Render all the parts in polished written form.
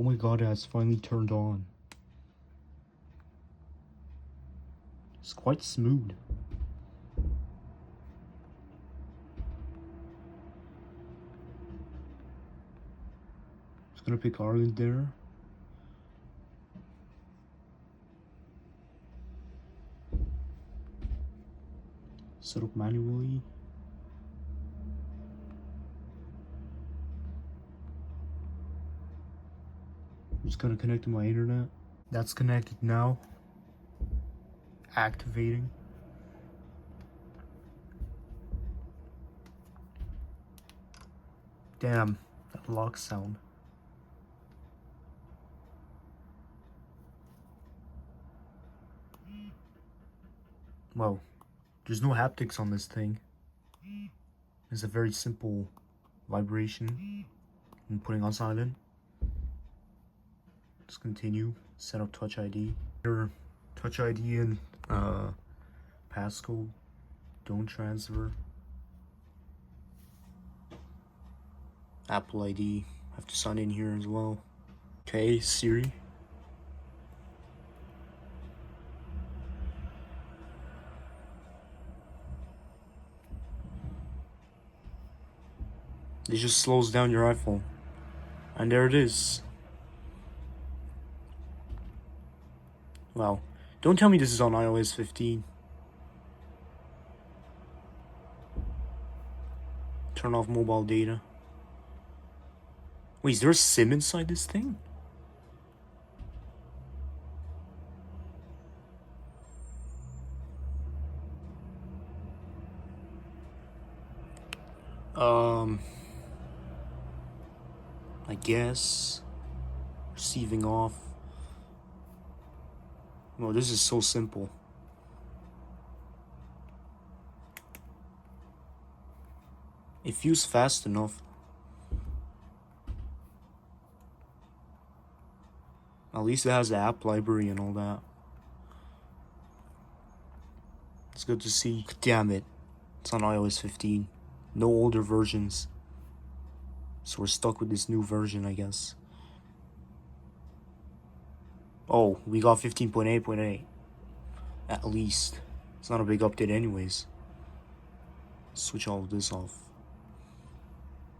Oh my god, it has finally turned on. It's quite smooth. Just gonna pick Ireland there. Set up manually. I'm just gonna connect to my internet. That's connected now. Activating. Damn, that lock sound. Well, there's no haptics on this thing. It's a very simple vibration. I'm putting on silent. Let's continue. Set up Touch ID. Here, Touch ID and passcode. Don't transfer. Apple ID. I have to sign in here as well. Okay, Siri. It just slows down your iPhone. And there it is. Wow. Don't tell me this is on iOS 15. Turn off mobile data. Wait, is there a SIM inside this thing? I guess. Receiving off. No, this is so simple. It feels fast enough. At least it has the app library and all that. It's good to see. Damn it. It's on iOS 15. No older versions. So we're stuck with this new version, I guess. Oh, we got 15.8.8. At least. It's not a big update anyways. Switch all of this off.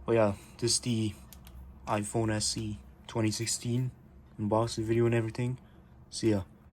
Oh yeah, this is the iPhone SE 2016 unboxing video and everything. See ya.